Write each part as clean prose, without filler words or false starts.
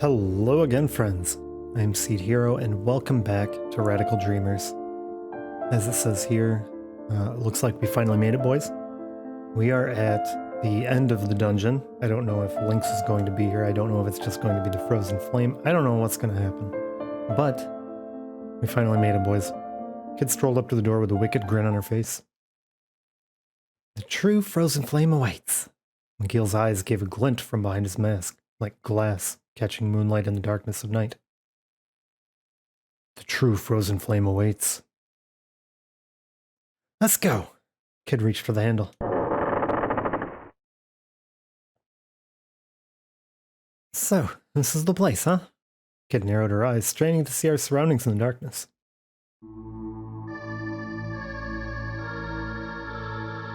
Hello again, friends. I am Seed Hero, and welcome back to Radical Dreamers. As it says here, it looks like we finally made it, boys. We are at the end of the dungeon. I don't know if Lynx is going to be here. I don't know if it's just going to be the Frozen Flame. I don't know what's going to happen. But we finally made it, boys. Kid strolled up to the door with a wicked grin on her face. The true Frozen Flame awaits. McGill's eyes gave a glint from behind his mask, like glass catching moonlight in the darkness of night. The true Frozen Flame awaits. Let's go! Kid reached for the handle. So, this is the place, huh? Kid narrowed her eyes, straining to see our surroundings in the darkness.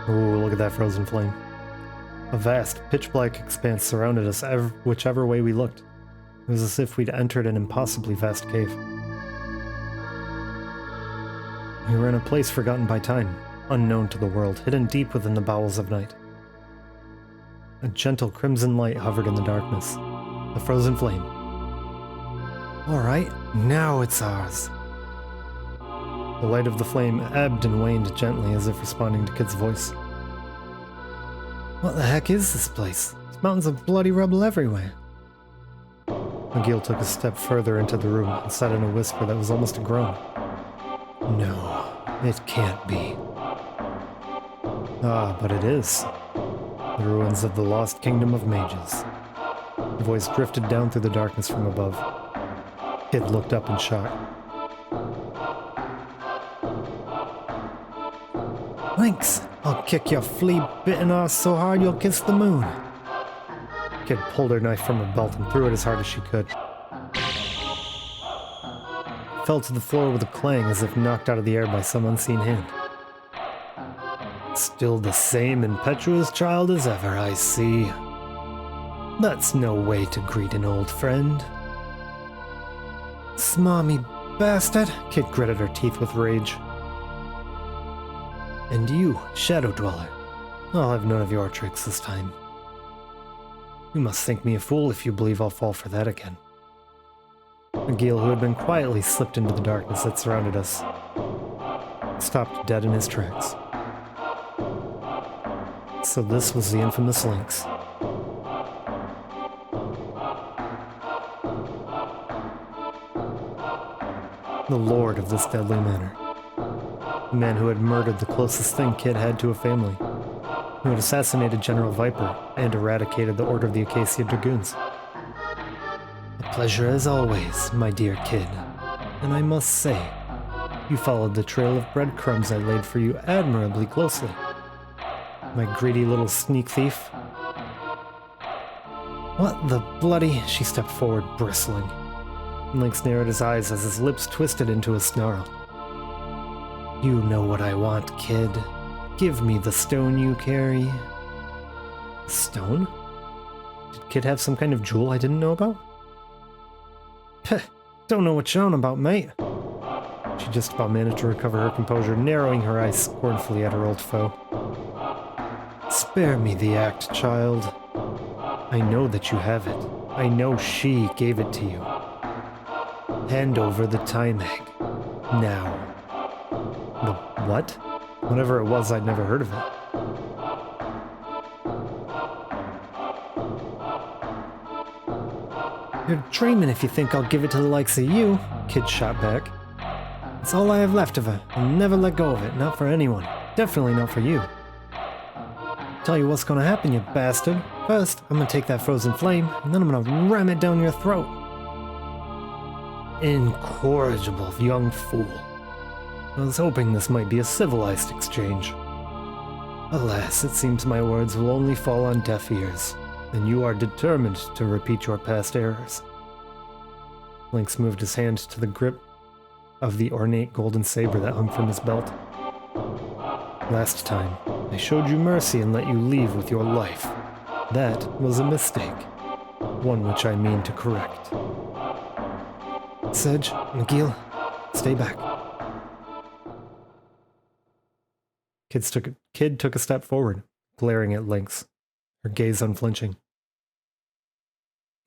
Ooh, look at that Frozen Flame. A vast, pitch-black expanse surrounded us whichever way we looked. It was as if we'd entered an impossibly vast cave. We were in a place forgotten by time, unknown to the world, hidden deep within the bowels of night. A gentle crimson light hovered in the darkness. The Frozen Flame. Alright, now it's ours. The light of the flame ebbed and waned gently as if responding to Kid's voice. What the heck is this place? There's mountains of bloody rubble everywhere. McGill took a step further into the room and said in a whisper that was almost a groan. No, it can't be. Ah, but it is. The ruins of the lost kingdom of mages. The voice drifted down through the darkness from above. Kid looked up in shock. Lynx, I'll kick your flea-bitten ass so hard you'll kiss the moon. Kid pulled her knife from her belt and threw it as hard as she could. It fell to the floor with a clang as if knocked out of the air by some unseen hand. Still the same impetuous child as ever, I see. That's no way to greet an old friend. Smarmy bastard, Kid gritted her teeth with rage. And you, Shadow Dweller, I'll have none of your tricks this time. You must think me a fool if you believe I'll fall for that again. McGill, who had been quietly slipped into the darkness that surrounded us, stopped dead in his tracks. So this was the infamous Lynx. The lord of this deadly manor. The man who had murdered the closest thing Kid had to a family. Who had assassinated General Viper and eradicated the Order of the Acacian Dragoons. A pleasure as always, my dear Kid. And I must say, you followed the trail of breadcrumbs I laid for you admirably closely. My greedy little sneak thief. What the bloody... She stepped forward, bristling. Lynx narrowed his eyes as his lips twisted into a snarl. You know what I want, Kid. Give me the stone you carry. Stone? Did Kid have some kind of jewel I didn't know about? Peh, don't know what you're on about, mate. She just about managed to recover her composure, narrowing her eyes scornfully at her old foe. Spare me the act, child. I know that you have it. I know she gave it to you. Hand over the time egg. Now. The what? Whatever it was, I'd never heard of it. You're dreaming if you think I'll give it to the likes of you, Kid shot back. It's all I have left of her. I'll never let go of it, not for anyone. Definitely not for you. Tell you what's gonna happen, you bastard. First, I'm gonna take that Frozen Flame, and then I'm gonna ram it down your throat. Incorrigible young fool. I was hoping this might be a civilized exchange. Alas, it seems my words will only fall on deaf ears, and you are determined to repeat your past errors. Lynx moved his hand to the grip of the ornate golden saber that hung from his belt. Last time, I showed you mercy and let you leave with your life. That was a mistake, one which I mean to correct. Sedge, McGill, stay back. Kid took a step forward, glaring at Lynx, her gaze unflinching.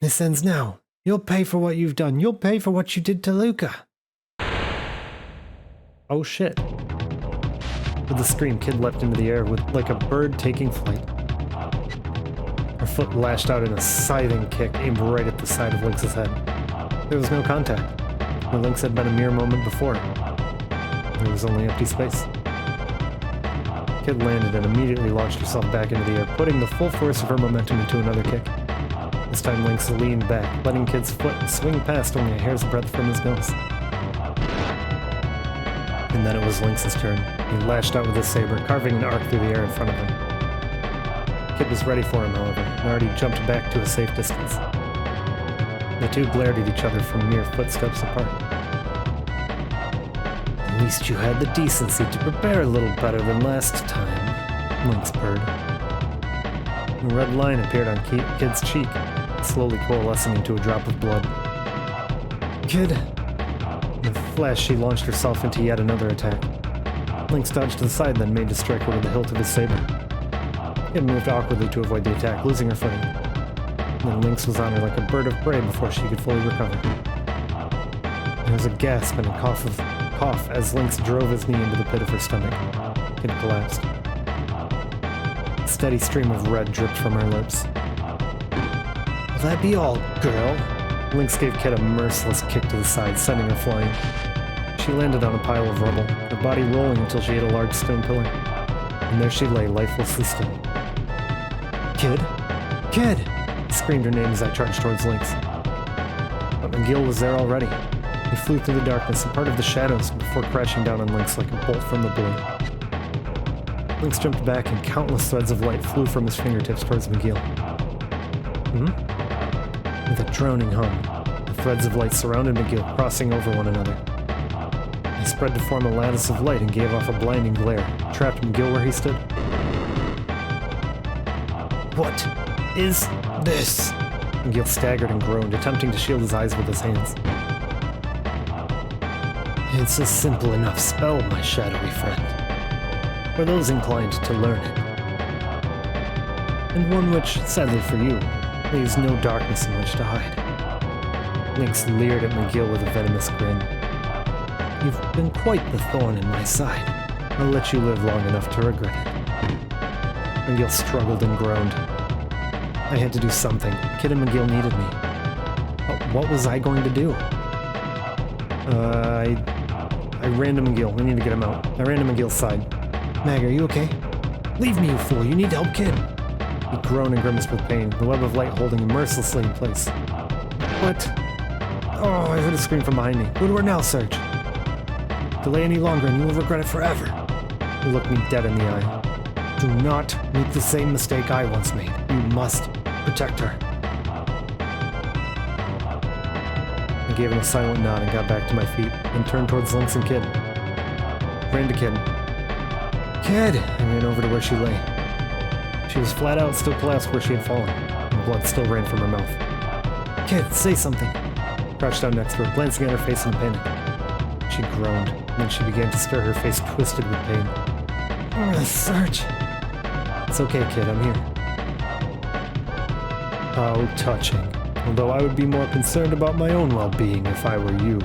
This ends now. You'll pay for what you've done. You'll pay for what you did to Luca. Oh shit. With a scream, Kid leapt into the air like a bird taking flight. Her foot lashed out in a scything kick aimed right at the side of Lynx's head. There was no contact, where Lynx had been a mere moment before. There was only empty space. Kid landed and immediately launched herself back into the air, putting the full force of her momentum into another kick. This time Lynx leaned back, letting Kid's foot swing past only a hair's breadth from his nose. And then it was Lynx's turn. He lashed out with his saber, carving an arc through the air in front of him. Kid was ready for him, however, and already jumped back to a safe distance. The two glared at each other from mere footsteps apart. At least you had the decency to prepare a little better than last time, Lynx purred. A red line appeared on Kid's cheek, slowly coalescing into a drop of blood. Kid! In a flash, she launched herself into yet another attack. Lynx dodged to the side, then made to strike her with the hilt of his saber. Kid moved awkwardly to avoid the attack, losing her footing. Then Lynx was on her like a bird of prey before she could fully recover. There was a gasp and a cough as Lynx drove his knee into the pit of her stomach. Kid collapsed. A steady stream of red dripped from her lips. Will that be all, girl? Lynx gave Kid a merciless kick to the side, sending her flying. She landed on a pile of rubble, her body rolling until she hit a large stone pillar. And there she lay, lifelessly still. Kid? Kid! I screamed her name as I charged towards Lynx. But McGill was there already. He flew through the darkness and part of the shadows before crashing down on Lynx like a bolt from the blue. Lynx jumped back and countless threads of light flew from his fingertips towards McGill. With a droning hum, the threads of light surrounded McGill, crossing over one another. They spread to form a lattice of light and gave off a blinding glare, trapped McGill where he stood. What is this? McGill staggered and groaned, attempting to shield his eyes with his hands. It's a simple enough spell, my shadowy friend, for those inclined to learn it. And one which, sadly for you, leaves no darkness in which to hide. Lynx leered at McGill with a venomous grin. You've been quite the thorn in my side. I'll let you live long enough to regret it. McGill struggled and groaned. I had to do something. Kid and McGill needed me. But what was I going to do? I ran to McGill. We need to get him out. I ran to McGill's side. Mag, are you okay? Leave me, you fool. You need to help Kid. He groaned and grimaced with pain, the web of light holding him mercilessly in place. What? Oh, I heard a scream from behind me. Go to her now, Serge. Delay any longer and you will regret it forever. He looked me dead in the eye. Do not make the same mistake I once made. You must protect her. I gave him a silent nod and got back to my feet, then turned towards Lynx and Kid. Ran to Kid. Kid! I ran over to where she lay. She was flat out, still collapsed where she had fallen, and blood still ran from her mouth. Kid, say something. Crouched down next to her, glancing at her face in panic. She groaned, and then she began to stir, her face twisted with pain. Serge. It's okay, Kid, I'm here. How touching. Although I would be more concerned about my own well-being if I were you.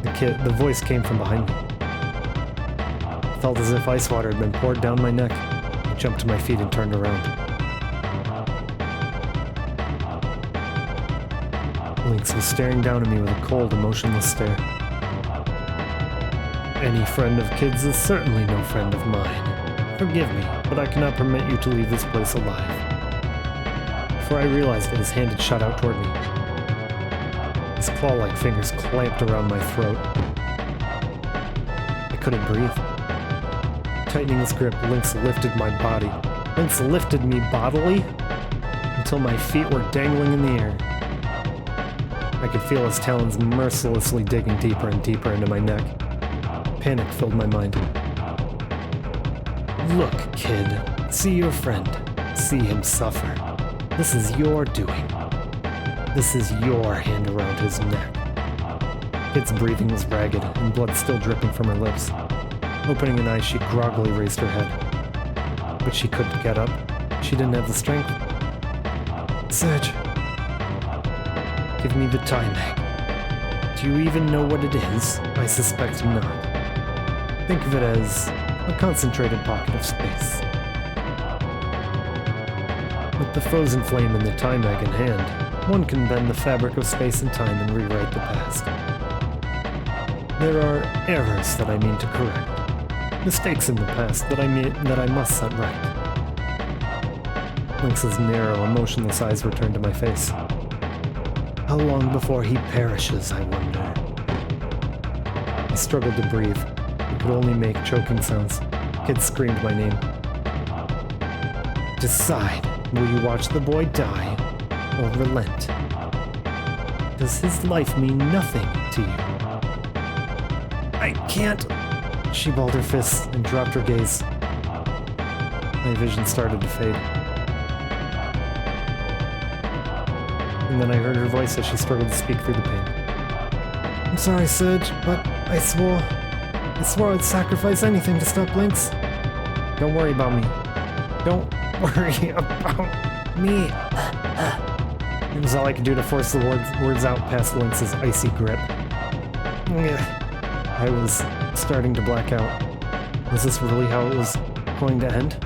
The voice came from behind me. It felt as if ice water had been poured down my neck. I jumped to my feet and turned around. Lynx was staring down at me with a cold, emotionless stare. Any friend of Kid's is certainly no friend of mine. Forgive me, but I cannot permit you to leave this place alive. Before I realized it, his hand had shot out toward me. His claw-like fingers clamped around my throat. I couldn't breathe. Tightening his grip, Lynx lifted my body. Lynx lifted me bodily until my feet were dangling in the air. I could feel his talons mercilessly digging deeper and deeper into my neck. Panic filled my mind. Look, Kid. See your friend. See him suffer. This is your doing. This is your hand around his neck. Kid's breathing was ragged, and blood still dripping from her lips. Opening an eye, she groggily raised her head. But she couldn't get up. She didn't have the strength. Serge. Give me the time egg. Do you even know what it is? I suspect not. Think of it as a concentrated pocket of space. With the frozen flame and the time egg in hand, one can bend the fabric of space and time and rewrite the past. There are errors that I mean to correct. Mistakes in the past that I must set right. Lynx's narrow, emotionless eyes returned to my face. How long before he perishes, I wonder? I struggled to breathe. I could only make choking sounds. Kids screamed my name. Decide, will you watch the boy die, or relent? Does his life mean nothing to you? I can't... She balled her fists and dropped her gaze. My vision started to fade. And then I heard her voice as she struggled to speak through the pain. I'm sorry, Serge, but I swore I'd sacrifice anything to stop Lynx. Don't worry about me. Don't worry about me. It was all I could do to force the words out past Lynx's icy grip. I was starting to black out. Was this really how it was going to end?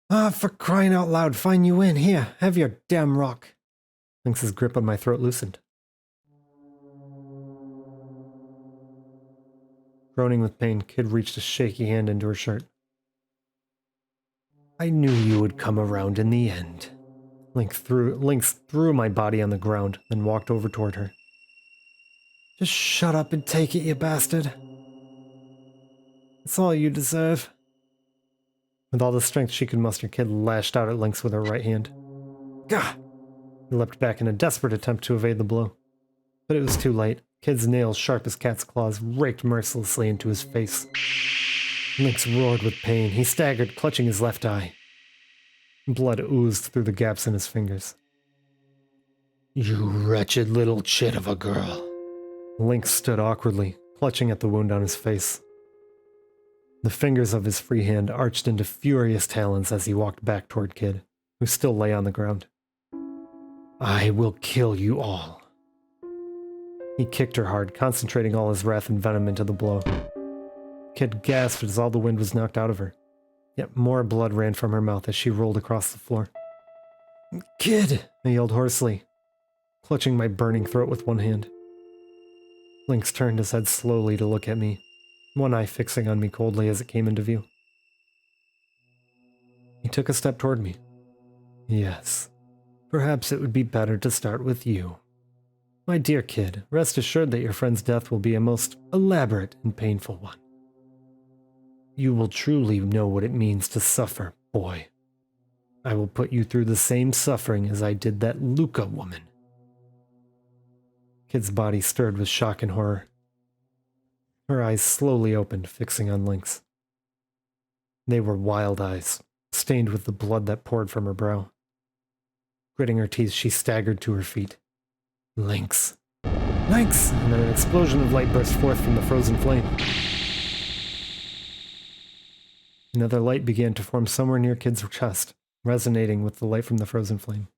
Ah, for crying out loud, fine you in. Here, have your damn rock. Lynx's grip on my throat loosened. Groaning with pain, Kid reached a shaky hand into her shirt. I knew you would come around in the end. Lynx threw my body on the ground, then walked over toward her. Just shut up and take it, you bastard. That's all you deserve. With all the strength she could muster, Kid lashed out at Lynx with her right hand. Gah! He leapt back in a desperate attempt to evade the blow. But it was too late. Kid's nails, sharp as cat's claws, raked mercilessly into his face. Lynx roared with pain. He staggered, clutching his left eye. Blood oozed through the gaps in his fingers. You wretched little chit of a girl. Lynx stood awkwardly, clutching at the wound on his face. The fingers of his free hand arched into furious talons as he walked back toward Kid, who still lay on the ground. I will kill you all. He kicked her hard, concentrating all his wrath and venom into the blow. Kid gasped as all the wind was knocked out of her. Yet more blood ran from her mouth as she rolled across the floor. Kid! I yelled hoarsely, clutching my burning throat with one hand. Lynx turned his head slowly to look at me, one eye fixing on me coldly as it came into view. He took a step toward me. Yes, perhaps it would be better to start with you. My dear Kid, rest assured that your friend's death will be a most elaborate and painful one. You will truly know what it means to suffer, boy. I will put you through the same suffering as I did that Luca woman. Kid's body stirred with shock and horror. Her eyes slowly opened, fixing on Lynx. They were wild eyes, stained with the blood that poured from her brow. Gritting her teeth, she staggered to her feet. Lynx! Lynx! And then an explosion of light burst forth from the frozen flame. Another light began to form somewhere near Kid's chest, resonating with the light from the frozen flame.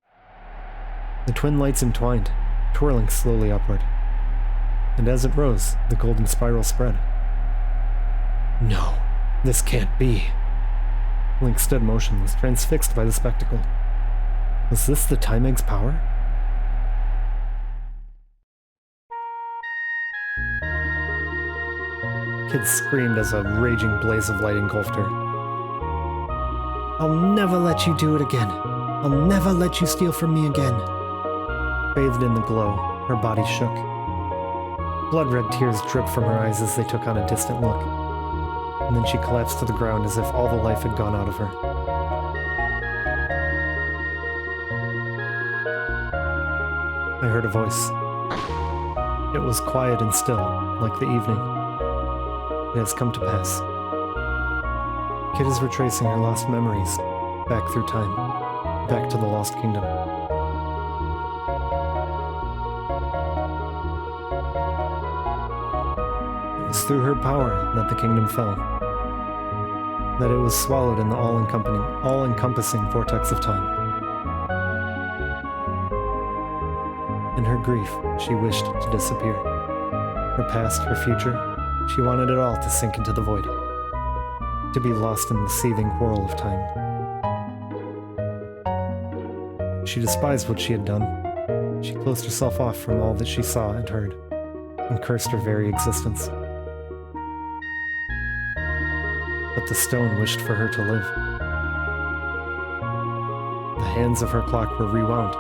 The twin lights entwined, twirling slowly upward. And as it rose, the golden spiral spread. No, this can't be. Lynx stood motionless, transfixed by the spectacle. Was this the Time Egg's power? Kid screamed as a raging blaze of light engulfed her. I'll never let you do it again. I'll never let you steal from me again. Bathed in the glow, her body shook. Blood-red tears dripped from her eyes as they took on a distant look. And then she collapsed to the ground as if all the life had gone out of her. I heard a voice. It was quiet and still, like the evening. It has come to pass. Kid is retracing her lost memories, back through time, back to the Lost Kingdom. It was through her power that the kingdom fell. that it was swallowed in the all-encompassing vortex of time. In her grief, she wished to disappear. Her past, her future, she wanted it all to sink into the void, to be lost in the seething whirl of time. She despised what she had done. She closed herself off from all that she saw and heard, and cursed her very existence. But the stone wished for her to live. The hands of her clock were rewound.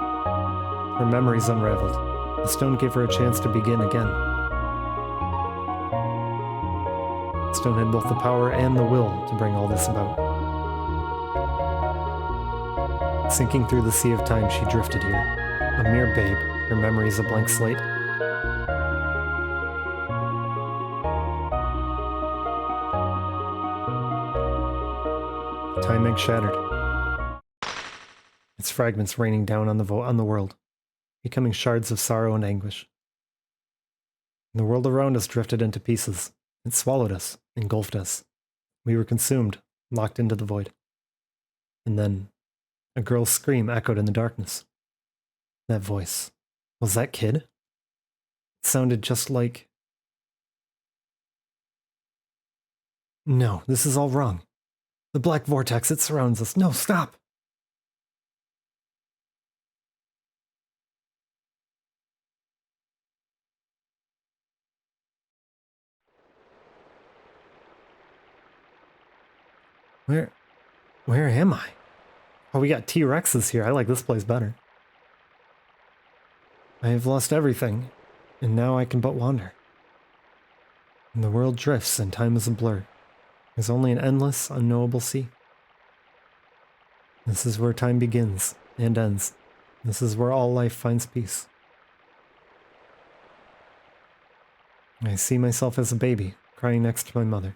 Her memories unraveled. The stone gave her a chance to begin again. The stone had both the power and the will to bring all this about. Sinking through the sea of time, she drifted here, a mere babe, her memories a blank slate. The time egg shattered, its fragments raining down on the world, becoming shards of sorrow and anguish. The world around us drifted into pieces. It swallowed us, engulfed us. We were consumed, locked into the void. And then, a girl's scream echoed in the darkness. That voice. Was that Kid? It sounded just like... No, this is all wrong. The black vortex, it surrounds us. No, stop! Where am I? Oh, we got T-Rexes here. I like this place better. I have lost everything, and now I can but wander. And the world drifts, and time is a blur. There's only an endless, unknowable sea. This is where time begins and ends. This is where all life finds peace. I see myself as a baby, crying next to my mother,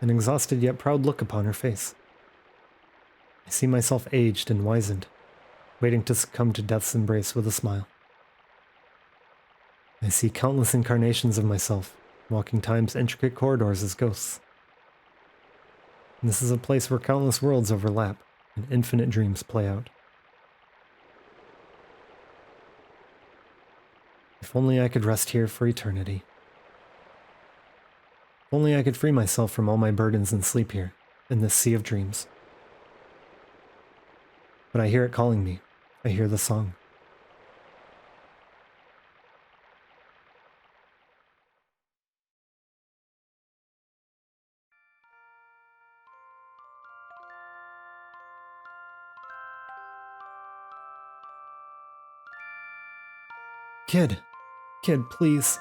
an exhausted yet proud look upon her face. I see myself aged and wizened, waiting to succumb to death's embrace with a smile. I see countless incarnations of myself, walking time's intricate corridors as ghosts. And this is a place where countless worlds overlap, and infinite dreams play out. If only I could rest here for eternity. If only I could free myself from all my burdens and sleep here, in this sea of dreams. But I hear it calling me. I hear the song. Kid, please.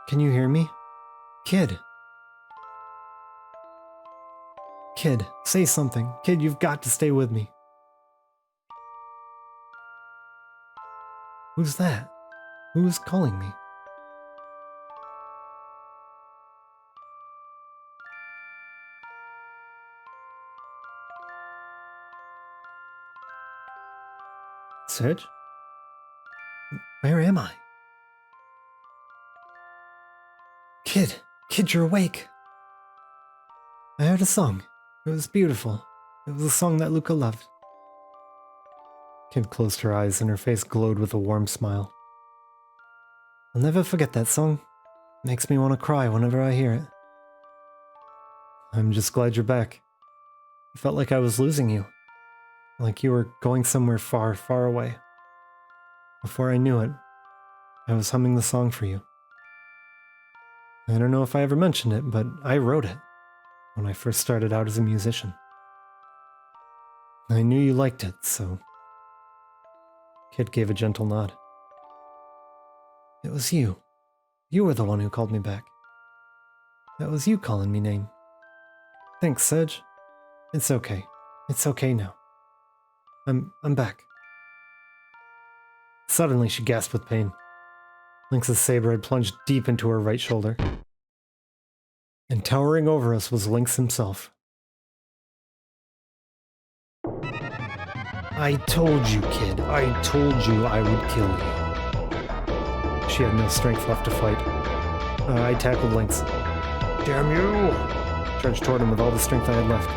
Can you hear me? Kid, say something. Kid, you've got to stay with me. Who's that? Who is calling me? Serge? Where am I? Kid, you're awake. I heard a song. It was beautiful. It was a song that Luca loved. Kid closed her eyes and her face glowed with a warm smile. I'll never forget that song. It makes me want to cry whenever I hear it. I'm just glad you're back. I felt like I was losing you. Like you were going somewhere far, far away. Before I knew it, I was humming the song for you. I don't know if I ever mentioned it, but I wrote it when I first started out as a musician. I knew you liked it, so... Kid gave a gentle nod. It was you. You were the one who called me back. That was you calling me name. Thanks, Serge. It's okay. It's okay now. I'm back. Suddenly she gasped with pain. Lynx's saber had plunged deep into her right shoulder. And towering over us was Lynx himself. I told you, kid. I told you I would kill you. She had no strength left to fight. I tackled Lynx. Damn you! Charged toward him with all the strength I had left.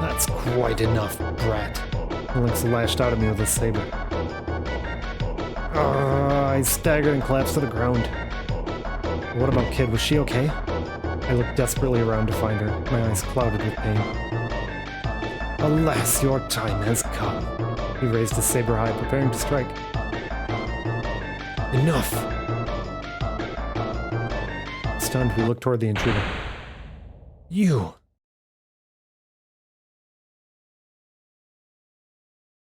That's quite enough, brat. Lynx lashed out at me with his saber. I staggered and collapsed to the ground. What about Kid? Was she okay? I looked desperately around to find her, my eyes clouded with pain. Alas, your time has come. He raised his saber high, preparing to strike. Enough! Stunned, we looked toward the intruder. You!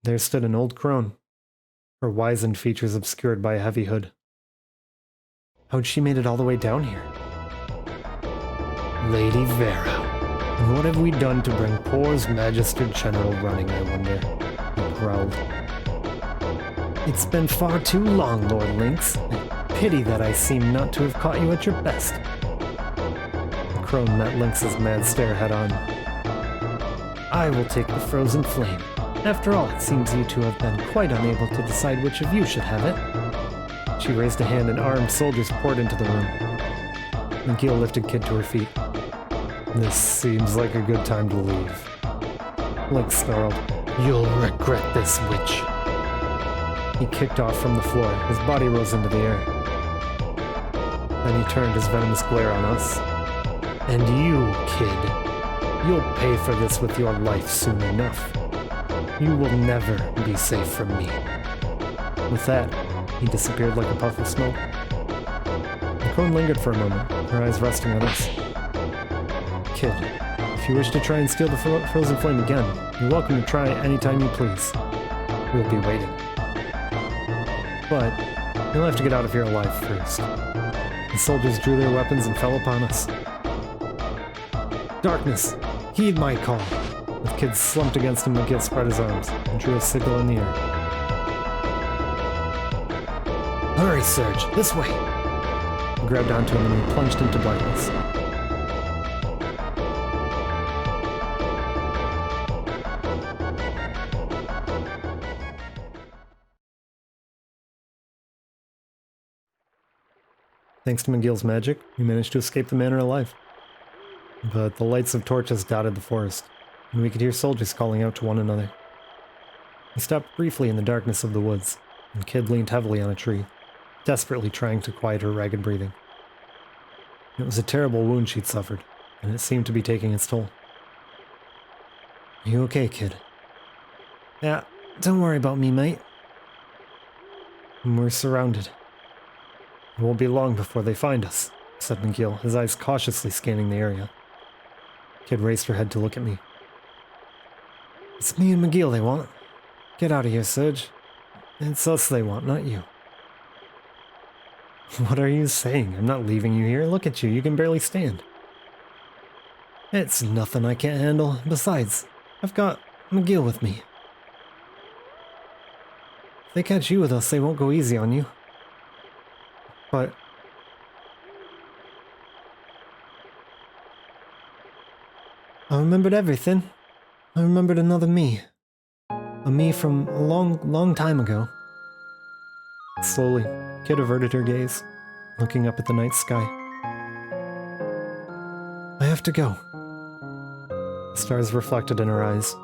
There stood an old crone, her wizened features obscured by a heavy hood. How'd she made it all the way down here? Lady Vera, and what have we done to bring Porre's Magister General running, I wonder? He growled. It's been far too long, Lord Lynx. Pity that I seem not to have caught you at your best. The crone met Lynx's mad stare head on. I will take the frozen flame. After all, it seems you two have been quite unable to decide which of you should have it. She raised a hand and armed soldiers poured into the room. McGill lifted Kid to her feet. This seems like a good time to leave. Lynx snarled, You'll regret this, witch. He kicked off from the floor. His body rose into the air. Then he turned his venomous glare on us. And you, Kid, you'll pay for this with your life soon enough. You will never be safe from me. With that, he disappeared like a puff of smoke. The crone lingered for a moment, her eyes resting on us. Kid, if you wish to try and steal the frozen flame again, you're welcome to try anytime you please. We'll be waiting. But you'll have to get out of here alive first. The soldiers drew their weapons and fell upon us. Darkness, heed my call. With Kid slumped against him, McGill spread his arms and drew a signal in the air. Hurry, Surge, this way! He grabbed onto him and we plunged into blackness. Thanks to McGill's magic, we managed to escape the manor alive. But the lights of torches dotted the forest, and we could hear soldiers calling out to one another. We stopped briefly in the darkness of the woods, and Kid leaned heavily on a tree, desperately trying to quiet her ragged breathing. It was a terrible wound she'd suffered, and it seemed to be taking its toll. Are you okay, Kid? Yeah, don't worry about me, mate. We're surrounded. It won't be long before they find us, said McGill, his eyes cautiously scanning the area. Kid raised her head to look at me. It's me and McGill they want. Get out of here, Surge. It's us they want, not you. What are you saying? I'm not leaving you here. Look at you, you can barely stand. It's nothing I can't handle. Besides, I've got McGill with me. If they catch you with us, they won't go easy on you. But I remembered everything. I remembered another me. A me from a long, long time ago. Slowly, Kid averted her gaze, looking up at the night sky. I have to go. The stars reflected in her eyes,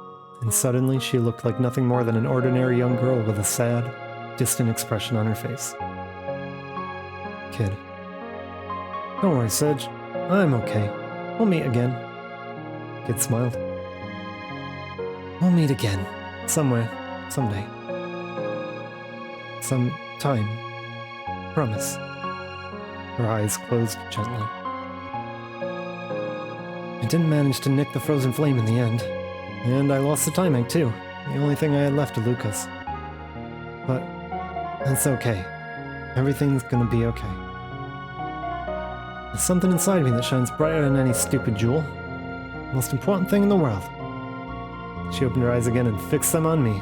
and suddenly she looked like nothing more than an ordinary young girl with a sad, distant expression on her face. Kid. Don't worry, Sedge. I'm okay. We'll meet again. Kid smiled. We'll meet again. Somewhere. Someday. Sometime. Promise. Her eyes closed gently. I didn't manage to nick the frozen flame in the end. And I lost the time egg too. The only thing I had left to Lucas. But that's okay. Everything's gonna be okay. There's something inside me that shines brighter than any stupid jewel. The most important thing in the world. She opened her eyes again and fixed them on me.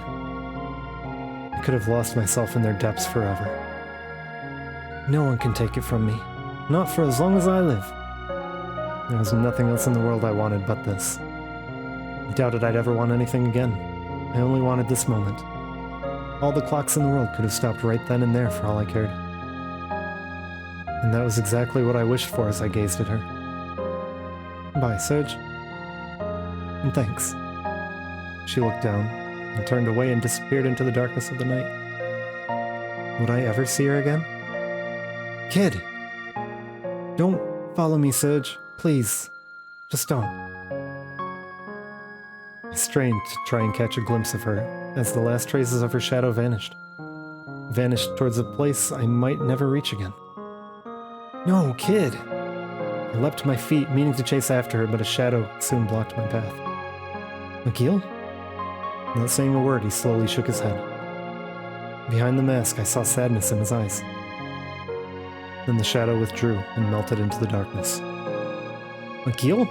I could have lost myself in their depths forever. No one can take it from me. Not for as long as I live. There was nothing else in the world I wanted but this. I doubted I'd ever want anything again. I only wanted this moment. All the clocks in the world could have stopped right then and there for all I cared. And that was exactly what I wished for as I gazed at her. Bye, Serge. And thanks. She looked down and turned away and disappeared into the darkness of the night. Would I ever see her again? Kid! Don't follow me, Serge. Please. Just don't. I strained to try and catch a glimpse of her as the last traces of her shadow vanished. Vanished towards a place I might never reach again. No, kid! I leapt to my feet, meaning to chase after her, but a shadow soon blocked my path. McGill? Not saying a word, he slowly shook his head. Behind the mask, I saw sadness in his eyes. Then the shadow withdrew and melted into the darkness. McGill?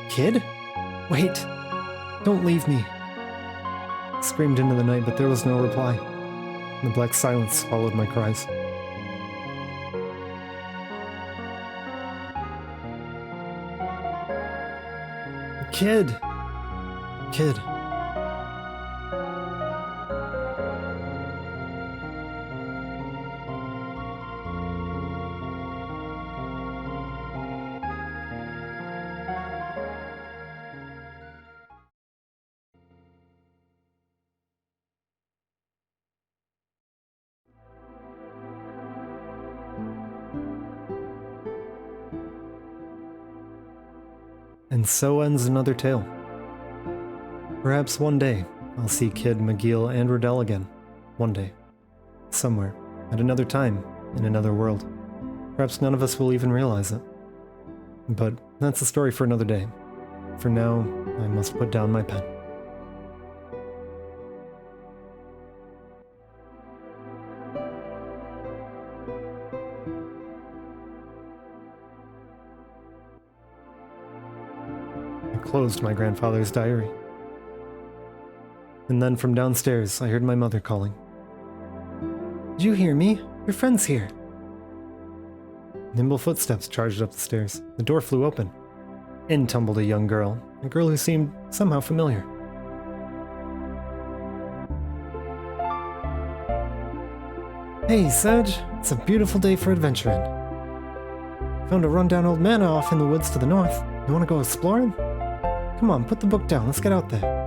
Kid? Wait! Don't leave me! I screamed into the night, but there was no reply. The black silence followed my cries. Kid! Kid. And so ends another tale. Perhaps one day I'll see Kid, McGill, and Riddel again. One day. Somewhere. At another time. In another world. Perhaps none of us will even realize it. But that's a story for another day. For now, I must put down my pen. Closed my grandfather's diary. And then from downstairs, I heard my mother calling. Did you hear me? Your friend's here. Nimble footsteps charged up the stairs. The door flew open. In tumbled a young girl, a girl who seemed somehow familiar. Hey, Sedge. It's a beautiful day for adventuring. Found a rundown old manor off in the woods to the north. You want to go exploring? Come on, put the book down. Let's get out there.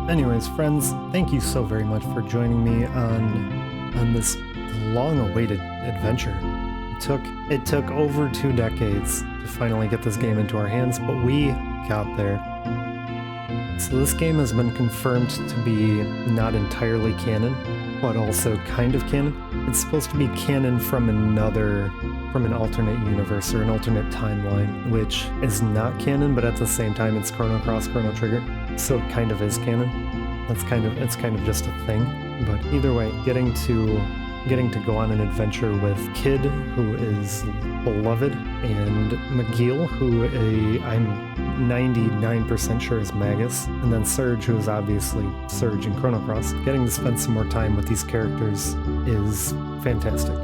Anyways, friends, thank you so very much for joining me on this long-awaited adventure. It took over 2 decades to finally get this game into our hands, but we got there. So this game has been confirmed to be not entirely canon, but also kind of canon. It's supposed to be canon from an alternate universe or an alternate timeline, which is not canon, but at the same time it's Chrono Cross, Chrono Trigger, so it kind of is canon. It's kind of just a thing. But either way, getting to getting to go on an adventure with Kid, who is beloved, and McGeel, who I'm 99% sure is Magus, and then Surge, who is obviously Surge in Chrono Cross. Getting to spend some more time with these characters is fantastic.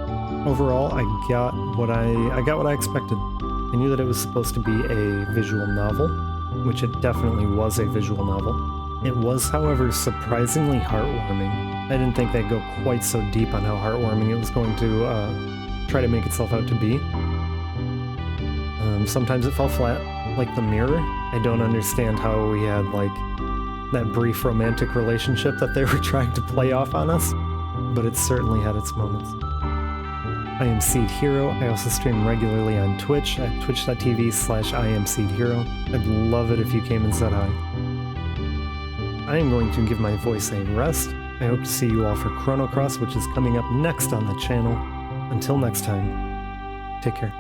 Overall, I got what I expected. I knew that it was supposed to be a visual novel, which it definitely was a visual novel. It was, however, surprisingly heartwarming. I didn't think they'd go quite so deep on how heartwarming it was going to try to make itself out to be. Sometimes it fell flat, like the mirror. I don't understand how we had, like, that brief romantic relationship that they were trying to play off on us, but it certainly had its moments. I am Seed Hero. I also stream regularly on Twitch at twitch.tv/IamSeedHero. I'd love it if you came and said hi. I am going to give my voice a rest. I hope to see you all for Chrono Cross, which is coming up next on the channel. Until next time, take care.